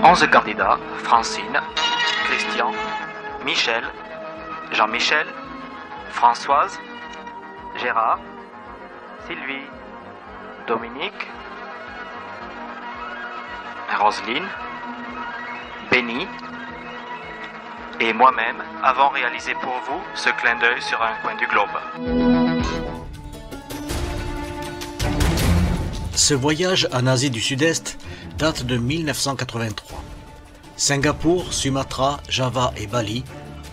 11 candidats, Francine, Christian, Michel, Jean-Michel, Françoise, Gérard, Sylvie, Dominique, Roselyne, Béni et moi-même avons réalisé pour vous ce clin d'œil sur un coin du globe. Ce voyage en Asie du Sud-Est date de 1983. Singapour, Sumatra, Java et Bali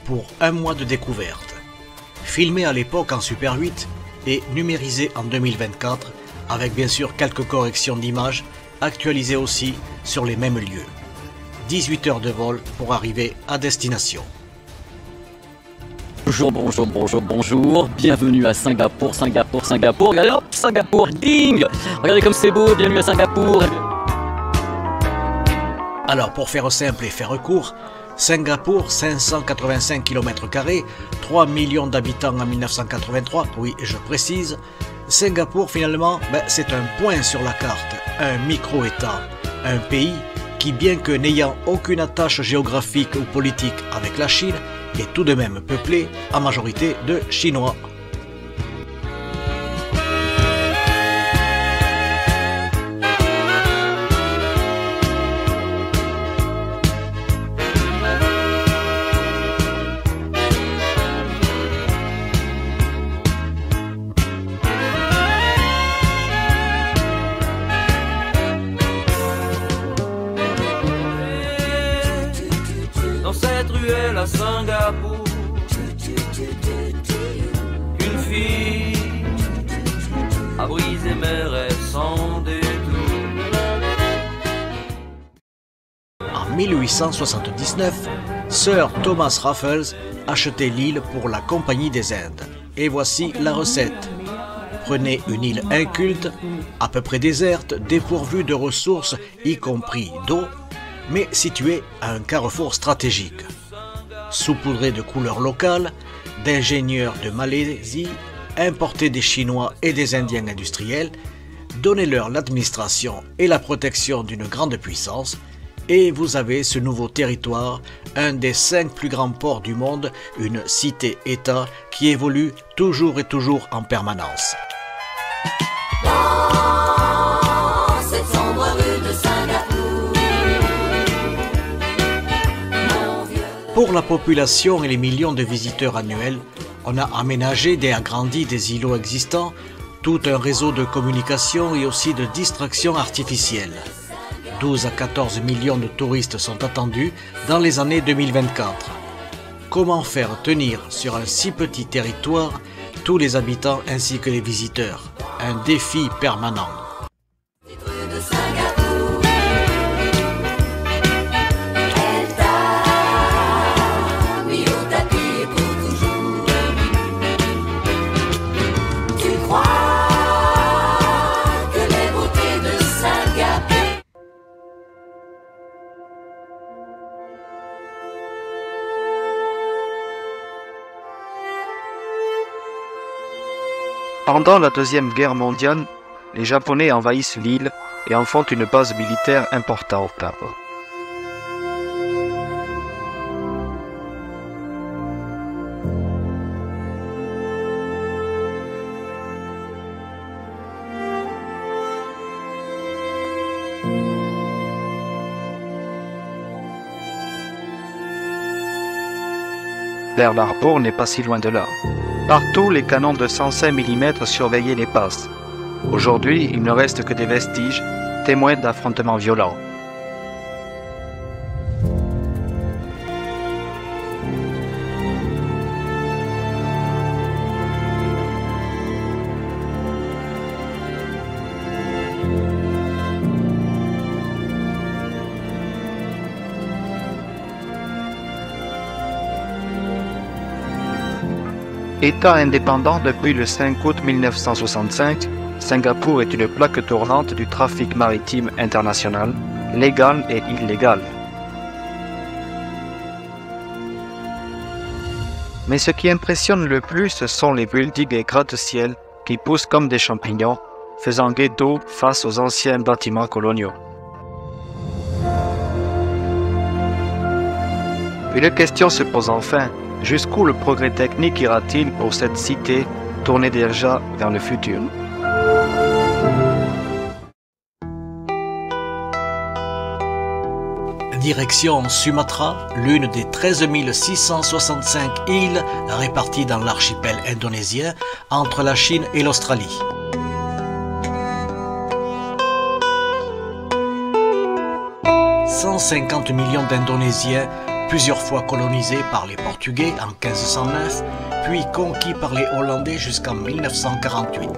pour un mois de découverte. Filmé à l'époque en Super 8 et numérisé en 2024 avec bien sûr quelques corrections d'images actualisées aussi sur les mêmes lieux. 18 heures de vol pour arriver à destination. Bonjour, bonjour, bonjour, bonjour. Bienvenue à Singapour, Singapour, Singapour. Regardez, hop, Singapour, ding. Regardez comme c'est beau, bienvenue à Singapour. Alors pour faire simple et faire court, Singapour, 585 km², 3 millions d'habitants en 1983, oui je précise. Singapour finalement, c'est un point sur la carte, un micro-État, un pays qui bien que n'ayant aucune attache géographique ou politique avec la Chine, est tout de même peuplé en majorité de Chinois. Dans cette ruelle à Singapour, une fille a brisé mes rêves sans détour. En 1879, Sir Thomas Raffles achetait l'île pour la Compagnie des Indes. Et voici la recette. Prenez une île inculte, à peu près déserte, dépourvue de ressources, y compris d'eau, mais située à un carrefour stratégique. Saupoudrée de couleurs locales, d'ingénieurs de Malaisie, importés des Chinois et des Indiens industriels, donnez-leur l'administration et la protection d'une grande puissance, et vous avez ce nouveau territoire, un des 5 plus grands ports du monde, une cité-État qui évolue toujours et toujours en permanence. Pour la population et les millions de visiteurs annuels, on a aménagé et agrandi des îlots existants, tout un réseau de communication et aussi de distraction artificielle. 12 à 14 millions de touristes sont attendus dans les années 2024. Comment faire tenir sur un si petit territoire tous les habitants ainsi que les visiteurs? Un défi permanent. Pendant la Deuxième Guerre mondiale, les Japonais envahissent l'île et en font une base militaire importante. Pearl Harbor n'est pas si loin de là. Partout, les canons de 105 mm surveillaient les passes. Aujourd'hui, il ne reste que des vestiges, témoins d'affrontements violents. État indépendant depuis le 5 août 1965, Singapour est une plaque tournante du trafic maritime international, légal et illégal. Mais ce qui impressionne le plus, ce sont les buildings et gratte-ciel qui poussent comme des champignons, faisant guet d'eau face aux anciens bâtiments coloniaux. Une question se pose enfin, jusqu'où le progrès technique ira-t-il pour cette cité tournée déjà vers le futur? Direction Sumatra, l'une des 13 665 îles réparties dans l'archipel indonésien entre la Chine et l'Australie. « 150 millions d'Indonésiens, plusieurs fois colonisés par les Portugais en 1509, puis conquis par les Hollandais jusqu'en 1948.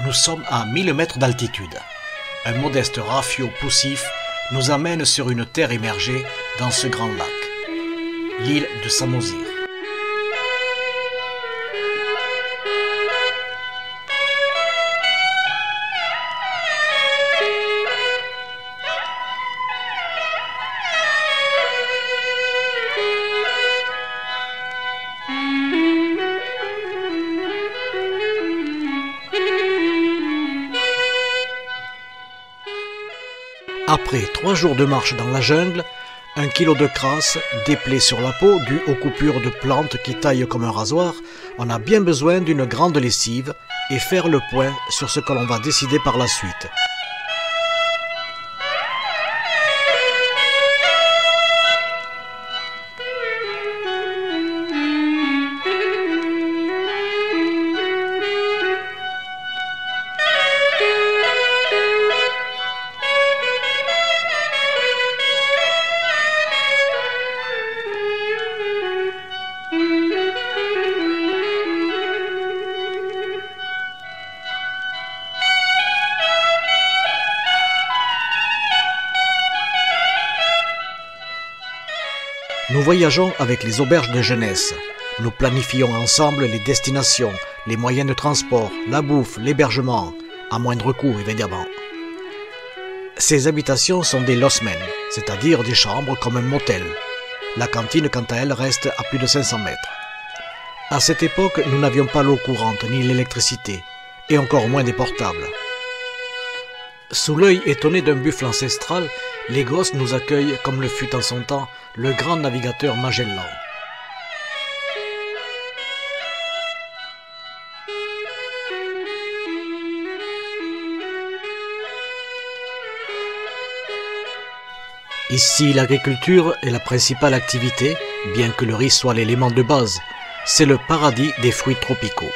Nous sommes à 1000 mètres d'altitude. Un modeste rafio poussif nous amène sur une terre émergée dans ce grand lac, l'île de Samosir. Après 3 jours de marche dans la jungle, 1 kilo de crasse, des plaies sur la peau dues aux coupures de plantes qui taillent comme un rasoir, on a bien besoin d'une grande lessive et faire le point sur ce que l'on va décider par la suite. Nous voyageons avec les auberges de jeunesse. Nous planifions ensemble les destinations, les moyens de transport, la bouffe, l'hébergement, à moindre coût évidemment. Ces habitations sont des losmen, c'est-à-dire des chambres comme un motel. La cantine, quant à elle, reste à plus de 500 mètres. À cette époque, nous n'avions pas l'eau courante ni l'électricité, et encore moins des portables. Sous l'œil étonné d'un buffle ancestral, les gosses nous accueillent comme le fut en son temps le grand navigateur Magellan. Ici, l'agriculture est la principale activité, bien que le riz soit l'élément de base. C'est le paradis des fruits tropicaux.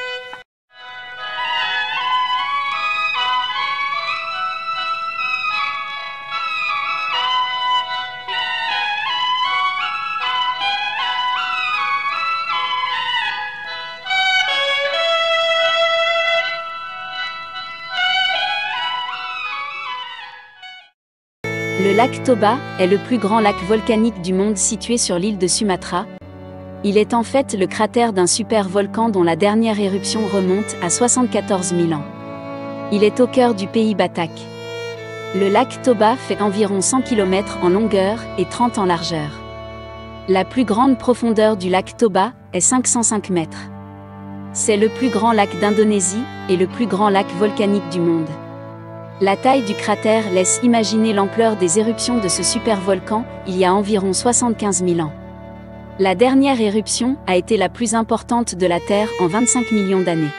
Le lac Toba est le plus grand lac volcanique du monde situé sur l'île de Sumatra. Il est en fait le cratère d'un supervolcan dont la dernière éruption remonte à 74 000 ans. Il est au cœur du pays Batak. Le lac Toba fait environ 100 km en longueur et 30 en largeur. La plus grande profondeur du lac Toba est 505 mètres. C'est le plus grand lac d'Indonésie et le plus grand lac volcanique du monde. La taille du cratère laisse imaginer l'ampleur des éruptions de ce supervolcan il y a environ 75 000 ans. La dernière éruption a été la plus importante de la Terre en 25 millions d'années.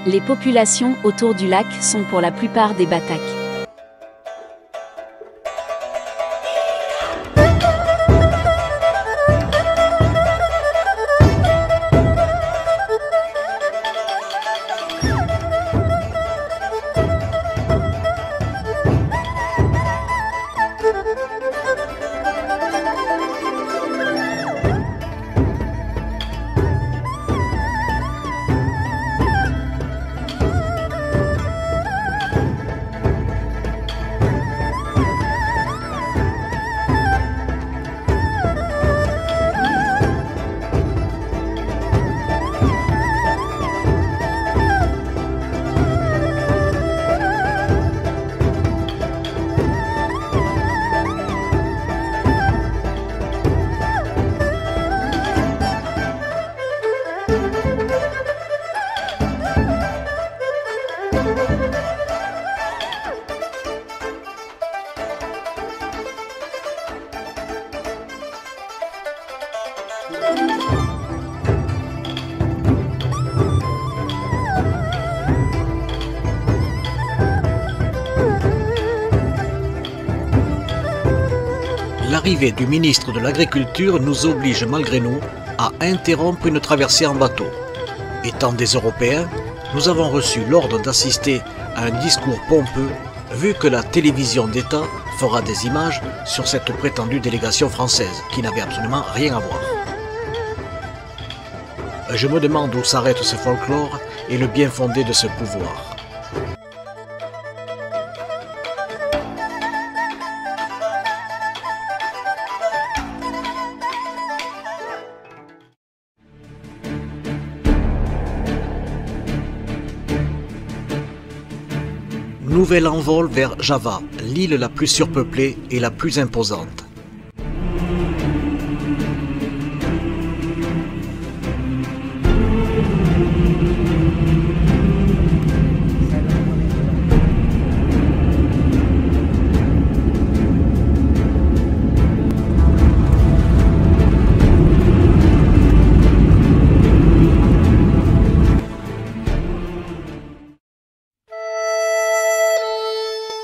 Les populations autour du lac sont pour la plupart des Batak. L'arrivée du ministre de l'Agriculture nous oblige malgré nous à interrompre une traversée en bateau. Étant des Européens, nous avons reçu l'ordre d'assister à un discours pompeux, vu que la télévision d'État fera des images sur cette prétendue délégation française, qui n'avait absolument rien à voir. Je me demande où s'arrête ce folklore et le bien fondé de ce pouvoir. Nouvel envol vers Java, l'île la plus surpeuplée et la plus imposante.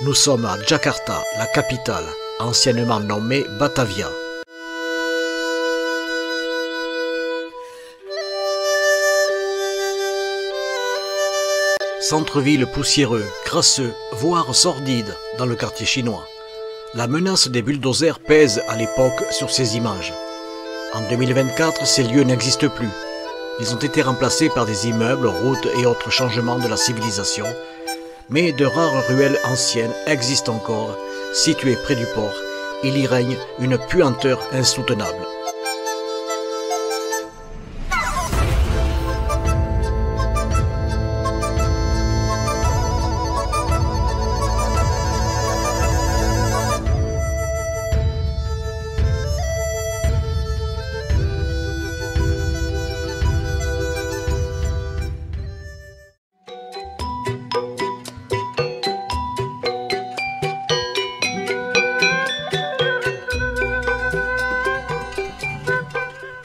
Nous sommes à Jakarta, la capitale, anciennement nommée Batavia. Centre-ville poussiéreux, crasseux, voire sordide dans le quartier chinois. La menace des bulldozers pèse à l'époque sur ces images. En 2024, ces lieux n'existent plus. Ils ont été remplacés par des immeubles, routes et autres changements de la civilisation. Mais de rares ruelles anciennes existent encore, situées près du port. Il y règne une puanteur insoutenable.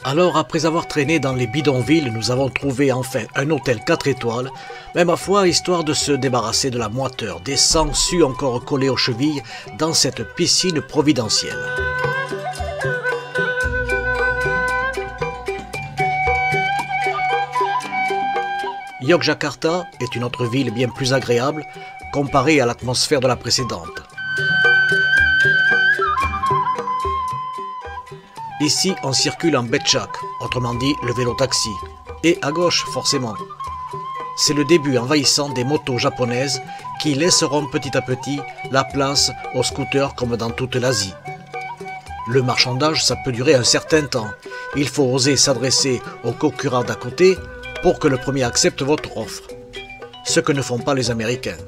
Alors, après avoir traîné dans les bidonvilles, nous avons trouvé enfin un hôtel 4 étoiles, mais ma foi, histoire de se débarrasser de la moiteur, des sangsues encore collées aux chevilles dans cette piscine providentielle. Yogyakarta est une autre ville bien plus agréable comparée à l'atmosphère de la précédente. Ici, on circule en becak, autrement dit le vélo-taxi, et à gauche forcément. C'est le début envahissant des motos japonaises qui laisseront petit à petit la place aux scooters comme dans toute l'Asie. Le marchandage, ça peut durer un certain temps. Il faut oser s'adresser au concurrent d'à côté pour que le premier accepte votre offre. Ce que ne font pas les Américains.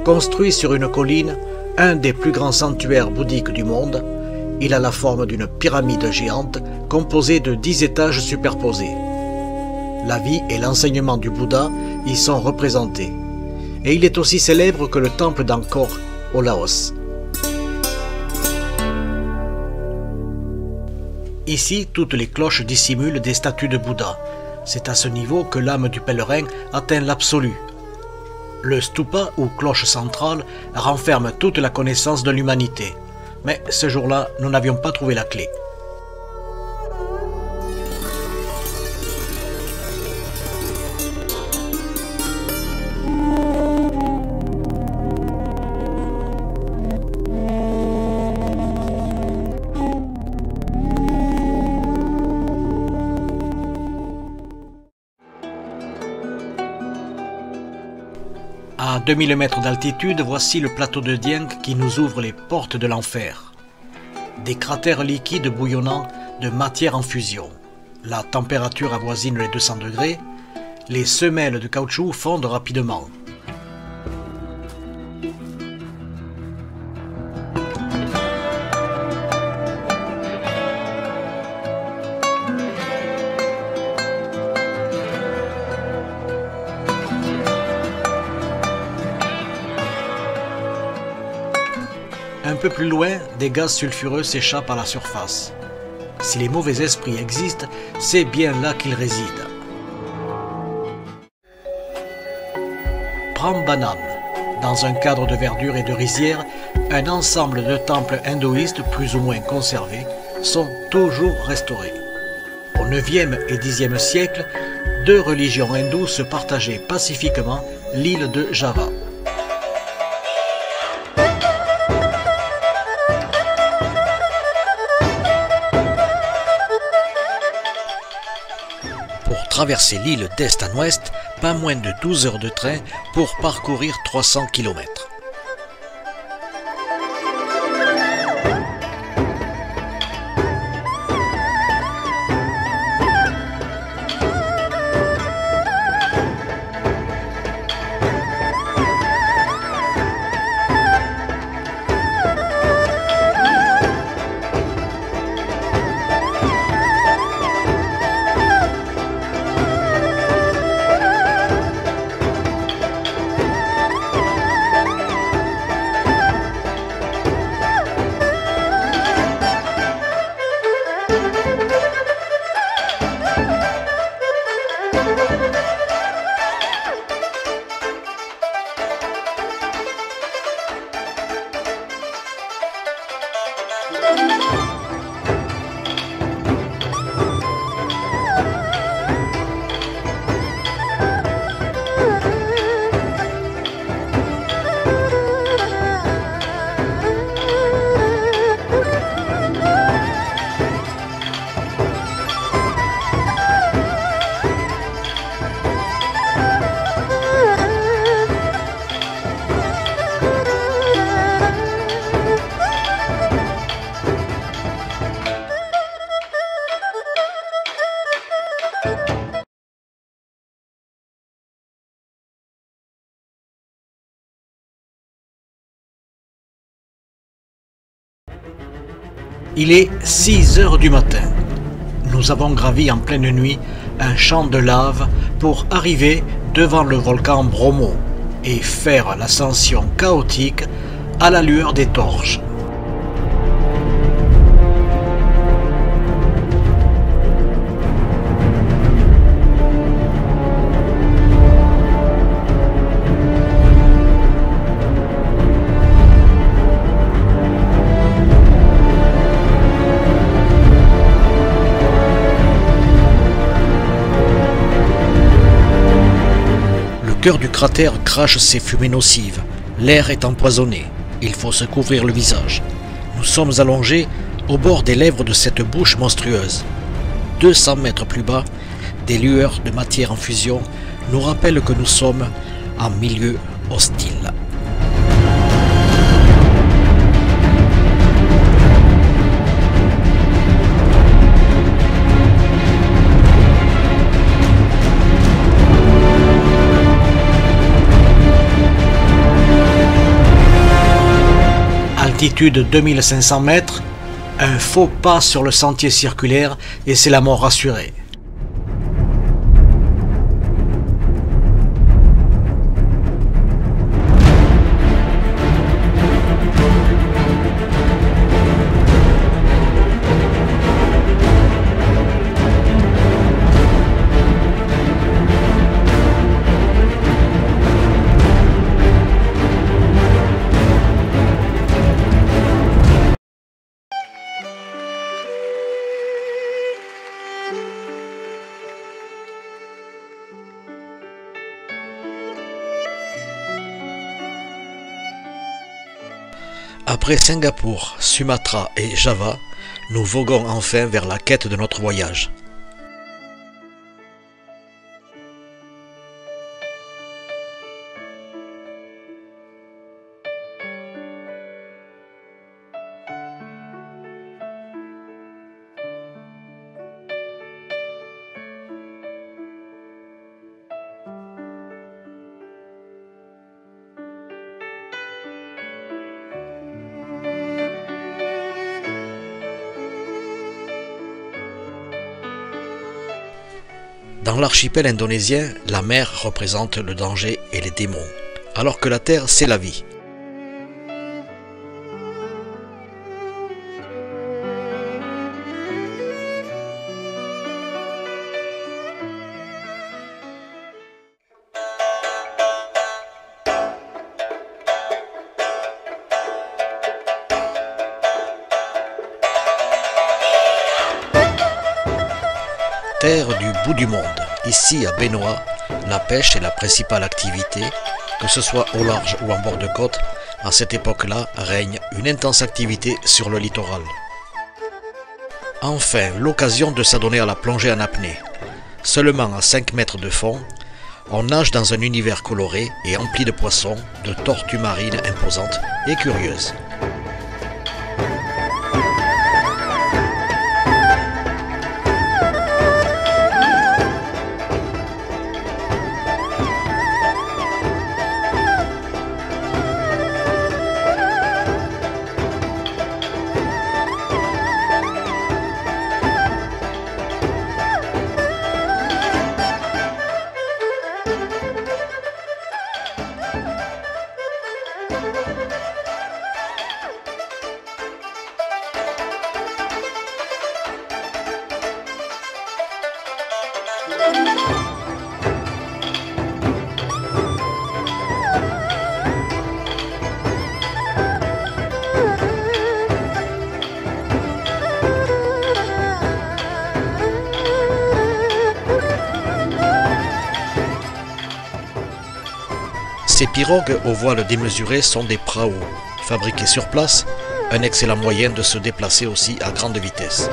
Construit sur une colline, un des plus grands sanctuaires bouddhiques du monde, il a la forme d'une pyramide géante composée de 10 étages superposés. La vie et l'enseignement du Bouddha y sont représentés. Et il est aussi célèbre que le temple d'Angkor au Laos. Ici, toutes les cloches dissimulent des statues de Bouddha. C'est à ce niveau que l'âme du pèlerin atteint l'absolu. Le stupa, ou cloche centrale, renferme toute la connaissance de l'humanité. Mais ce jour-là, nous n'avions pas trouvé la clé. À 2000 mètres d'altitude, voici le plateau de Dieng qui nous ouvre les portes de l'enfer. Des cratères liquides bouillonnant de matière en fusion. La température avoisine les 200 degrés. Les semelles de caoutchouc fondent rapidement. Un peu plus loin, des gaz sulfureux s'échappent à la surface. Si les mauvais esprits existent, c'est bien là qu'ils résident. Prambanan. Dans un cadre de verdure et de rizières, un ensemble de temples hindouistes plus ou moins conservés sont toujours restaurés. Au IXe et Xe siècle, deux religions hindoues se partageaient pacifiquement l'île de Java. Pour traverser l'île d'est en ouest, pas moins de 12 heures de train pour parcourir 300 km. Il est 6 heures du matin. Nous avons gravi en pleine nuit un champ de lave pour arriver devant le volcan Bromo et faire l'ascension chaotique à la lueur des torches. Le cœur du cratère crache ses fumées nocives. L'air est empoisonné. Il faut se couvrir le visage. Nous sommes allongés au bord des lèvres de cette bouche monstrueuse. 200 mètres plus bas, des lueurs de matière en fusion nous rappellent que nous sommes en milieu hostile. Altitude 2500 mètres, un faux pas sur le sentier circulaire et c'est la mort assurée. Après Singapour, Sumatra et Java, nous voguons enfin vers la quête de notre voyage. Dans l'archipel indonésien, la mer représente le danger et les démons, alors que la terre, c'est la vie. Terre du bout du monde, ici à Benoît, la pêche est la principale activité, que ce soit au large ou en bord de côte. À cette époque-là, règne une intense activité sur le littoral. Enfin, l'occasion de s'adonner à la plongée en apnée. Seulement à 5 mètres de fond, on nage dans un univers coloré et empli de poissons, de tortues marines imposantes et curieuses. Ces pirogues aux voiles démesurées sont des praos, fabriqués sur place, un excellent moyen de se déplacer aussi à grande vitesse.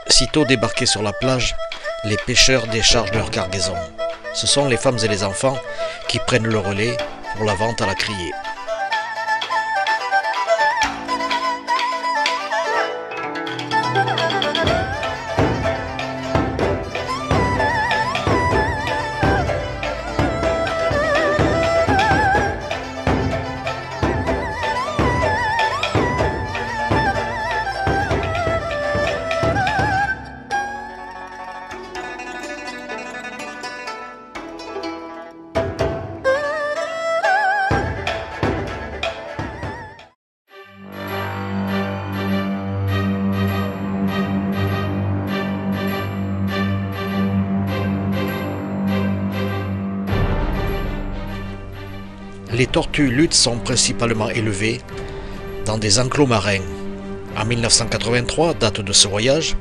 Sitôt débarqués sur la plage, les pêcheurs déchargent leur cargaison. Ce sont les femmes et les enfants qui prennent le relais pour la vente à la criée. Les tortues luttes sont principalement élevées dans des enclos marins. En 1983, date de ce voyage,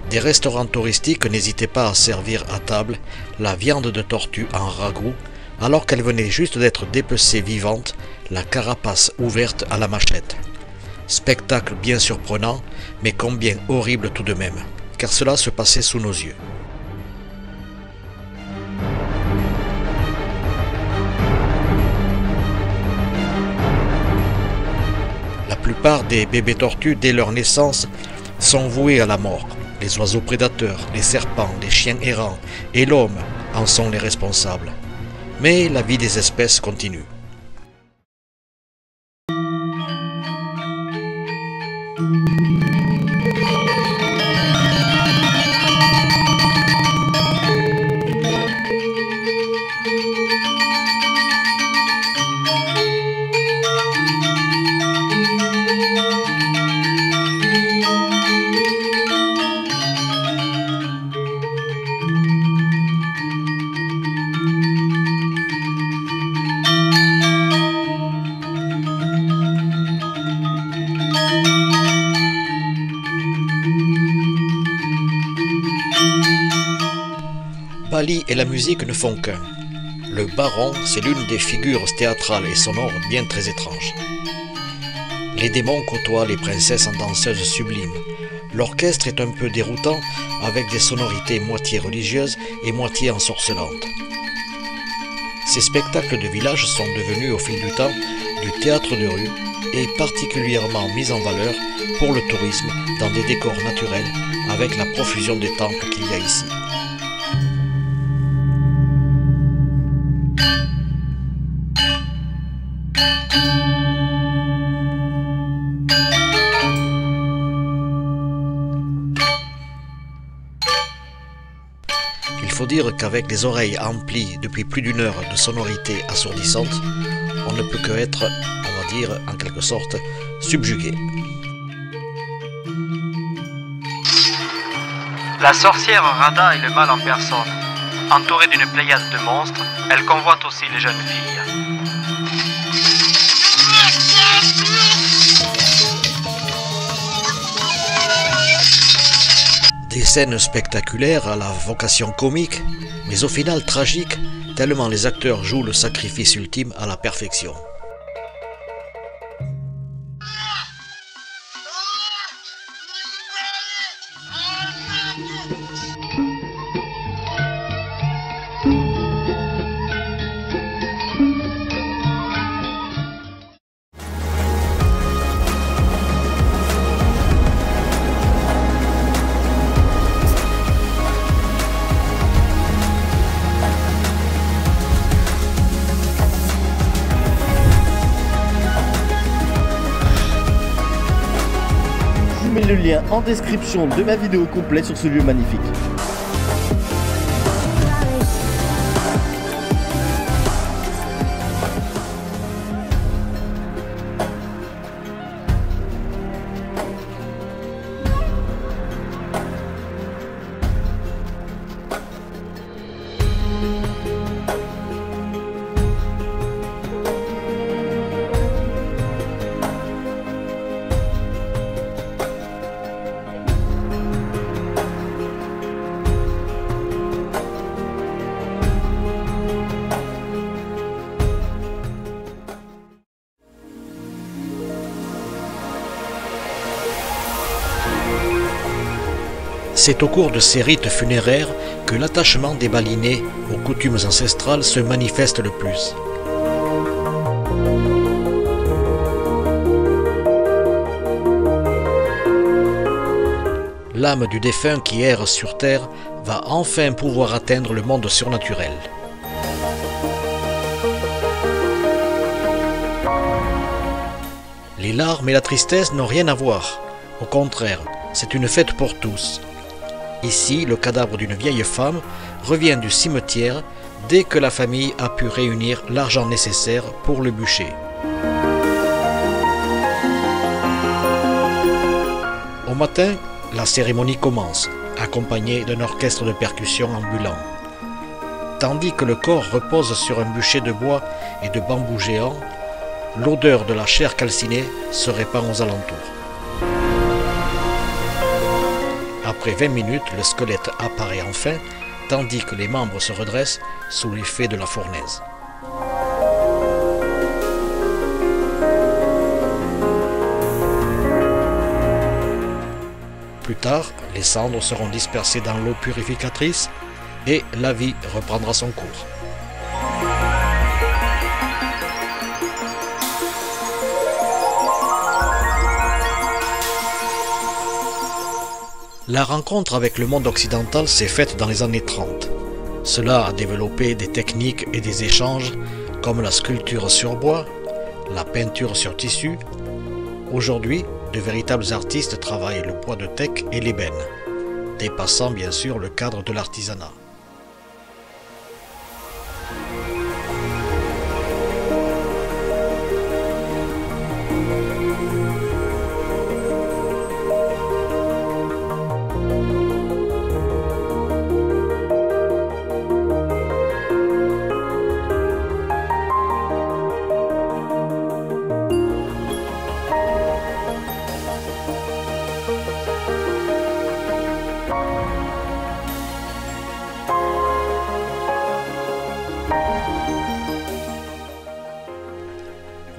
des restaurants touristiques n'hésitaient pas à servir à table la viande de tortue en ragoût, alors qu'elle venait juste d'être dépecée vivante, la carapace ouverte à la machette. Spectacle bien surprenant, mais combien horrible tout de même, car cela se passait sous nos yeux. La plupart des bébés tortues, dès leur naissance, sont voués à la mort. Les oiseaux prédateurs, les serpents, les chiens errants et l'homme en sont les responsables. Mais la vie des espèces continue. Bali et la musique ne font qu'un. Le baron, c'est l'une des figures théâtrales et sonores bien très étranges. Les démons côtoient les princesses en danseuses sublimes. L'orchestre est un peu déroutant, avec des sonorités moitié religieuses et moitié ensorcelantes. Ces spectacles de village sont devenus au fil du temps du théâtre de rue et particulièrement mis en valeur pour le tourisme dans des décors naturels avec la profusion des temples qu'il y a ici. Il faut dire qu'avec les oreilles emplies depuis plus d'une heure de sonorités assourdissantes, on ne peut que être, on va dire, en quelque sorte, subjugué. La sorcière Radha est le mal en personne. Entourée d'une pléiade de monstres, elle convoite aussi les jeunes filles. scènes spectaculaires à la vocation comique, mais au final tragique, tellement les acteurs jouent le sacrifice ultime à la perfection. Je vous mets le lien en description de ma vidéo complète sur ce lieu magnifique. C'est au cours de ces rites funéraires que l'attachement des Balinais aux coutumes ancestrales se manifeste le plus. L'âme du défunt qui erre sur terre va enfin pouvoir atteindre le monde surnaturel. Les larmes et la tristesse n'ont rien à voir. Au contraire, c'est une fête pour tous. Ici, le cadavre d'une vieille femme revient du cimetière dès que la famille a pu réunir l'argent nécessaire pour le bûcher. Au matin, la cérémonie commence, accompagnée d'un orchestre de percussion ambulant. Tandis que le corps repose sur un bûcher de bois et de bambou géant, l'odeur de la chair calcinée se répand aux alentours. Après 20 minutes, le squelette apparaît enfin, tandis que les membres se redressent sous l'effet de la fournaise. Plus tard, les cendres seront dispersées dans l'eau purificatrice et la vie reprendra son cours. La rencontre avec le monde occidental s'est faite dans les années 30. Cela a développé des techniques et des échanges comme la sculpture sur bois, la peinture sur tissu. Aujourd'hui, de véritables artistes travaillent le bois de teck et l'ébène, dépassant bien sûr le cadre de l'artisanat.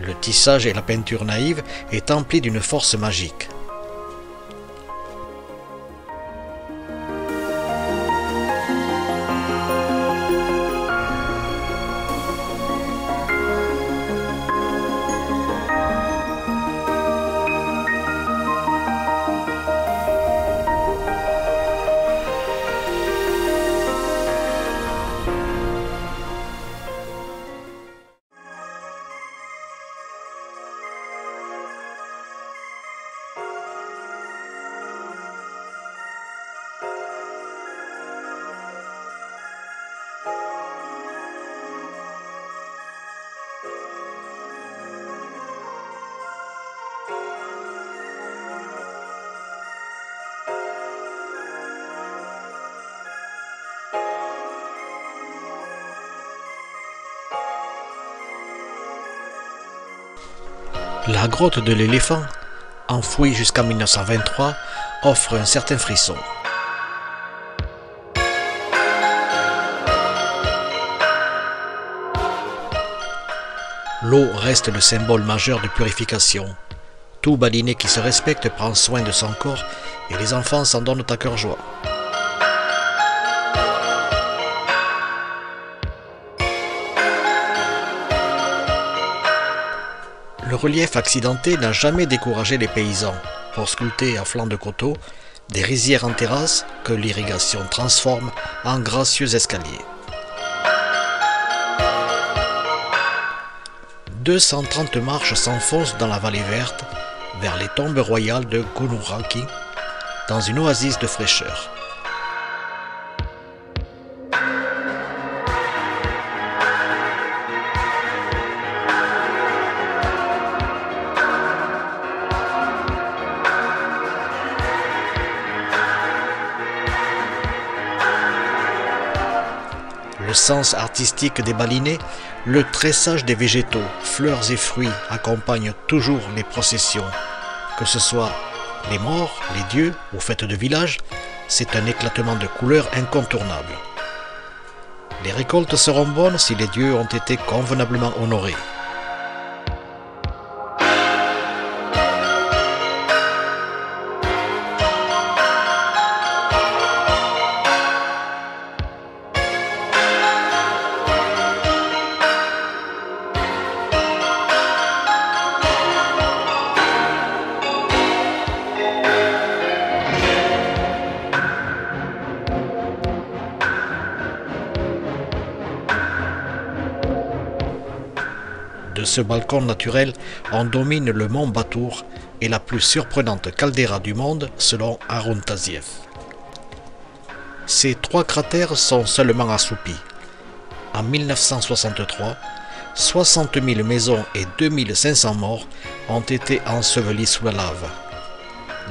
Le tissage et la peinture naïve est empli d'une force magique. La grotte de l'éléphant, enfouie jusqu'en 1923, offre un certain frisson. L'eau reste le symbole majeur de purification. Tout baliné qui se respecte prend soin de son corps et les enfants s'en donnent à cœur joie. Le relief accidenté n'a jamais découragé les paysans pour sculpter à flanc de coteaux des rizières en terrasse que l'irrigation transforme en gracieux escaliers. 230 marches s'enfoncent dans la vallée verte vers les tombes royales de Gunuraki, dans une oasis de fraîcheur. Le sens artistique des balinés, le tressage des végétaux, fleurs et fruits accompagnent toujours les processions. Que ce soit les morts, les dieux ou fêtes de village, c'est un éclatement de couleurs incontournable. Les récoltes seront bonnes si les dieux ont été convenablement honorés. De ce balcon naturel, on domine le mont Batour et la plus surprenante caldeira du monde selon Harun Taziev. Ces 3 cratères sont seulement assoupis. En 1963, 60 000 maisons et 2500 morts ont été ensevelis sous la lave.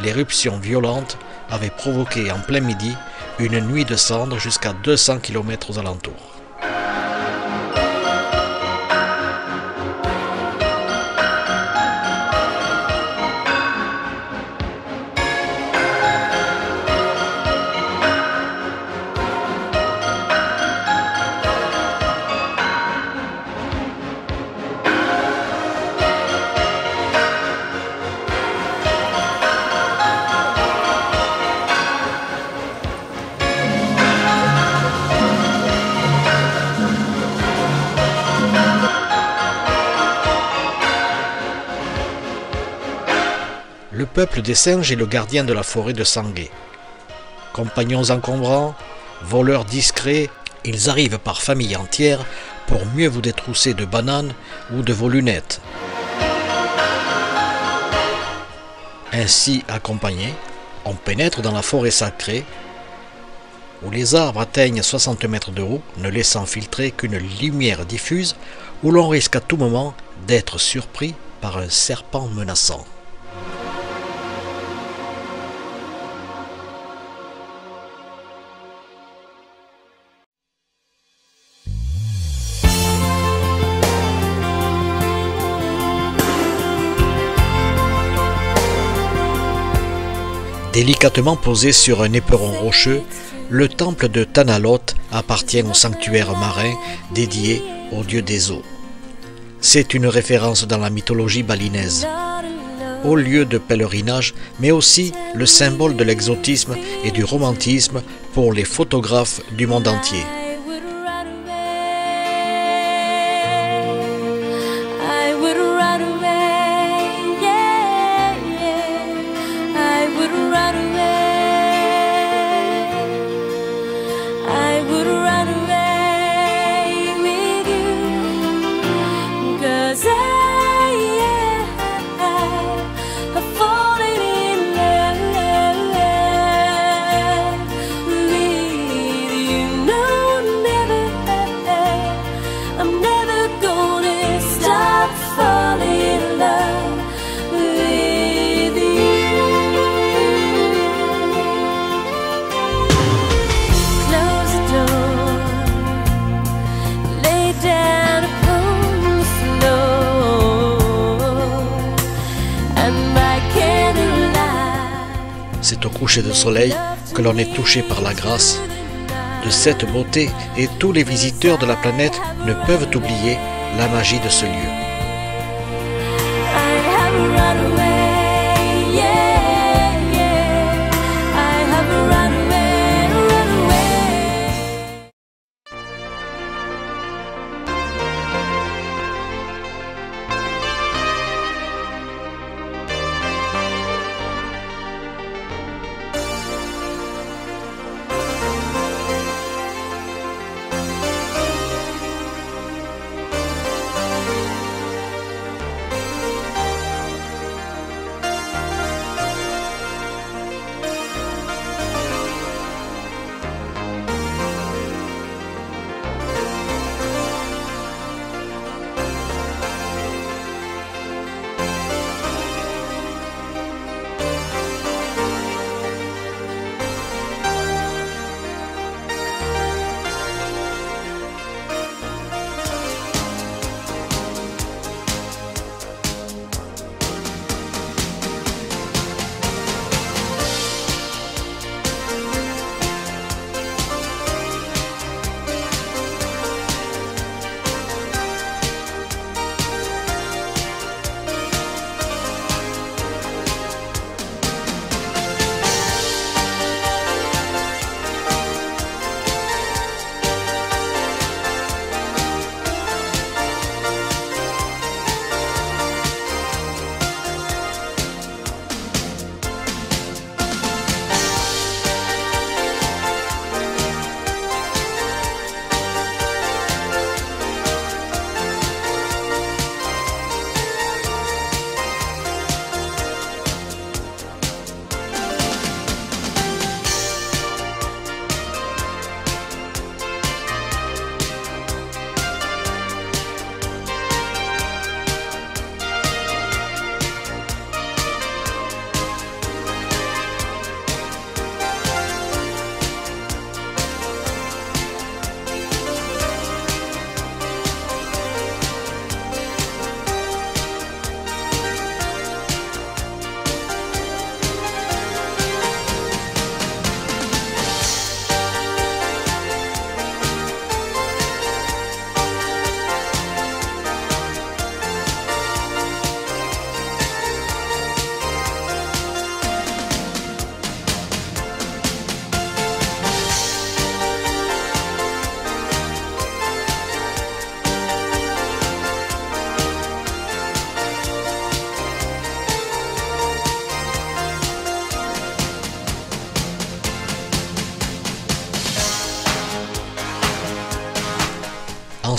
L'éruption violente avait provoqué en plein midi une nuit de cendres jusqu'à 200 km aux alentours. Le peuple des singes est le gardien de la forêt de Sangay. Compagnons encombrants, voleurs discrets, ils arrivent par famille entière pour mieux vous détrousser de bananes ou de vos lunettes. Ainsi accompagnés, on pénètre dans la forêt sacrée où les arbres atteignent 60 mètres de haut, ne laissant filtrer qu'une lumière diffuse, où l'on risque à tout moment d'être surpris par un serpent menaçant. Délicatement posé sur un éperon rocheux, le temple de Tanalot appartient au sanctuaire marin dédié au dieu des eaux. C'est une référence dans la mythologie balinaise, au lieu de pèlerinage, mais aussi le symbole de l'exotisme et du romantisme pour les photographes du monde entier. C'est au coucher de soleil que l'on est touché par la grâce de cette beauté et tous les visiteurs de la planète ne peuvent oublier la magie de ce lieu.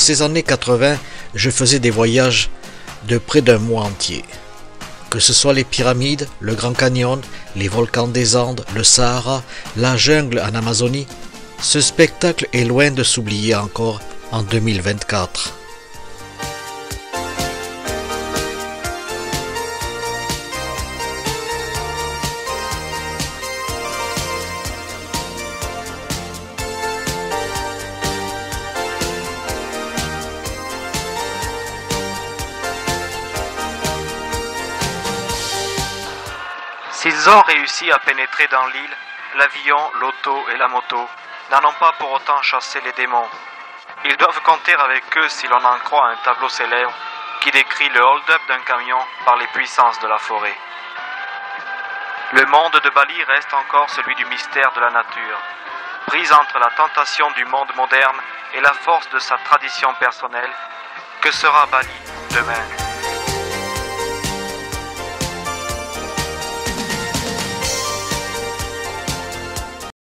ces années 80, je faisais des voyages de près d'un mois entier. Que ce soit les pyramides, le Grand Canyon, les volcans des Andes, le Sahara, la jungle en Amazonie, ce spectacle est loin de s'oublier encore en 2024. S'ils ont réussi à pénétrer dans l'île, l'avion, l'auto et la moto n'en ont pas pour autant chassé les démons. Ils doivent compter avec eux si l'on en croit un tableau célèbre qui décrit le hold-up d'un camion par les puissances de la forêt. Le monde de Bali reste encore celui du mystère de la nature, pris entre la tentation du monde moderne et la force de sa tradition personnelle. Que sera Bali demain ?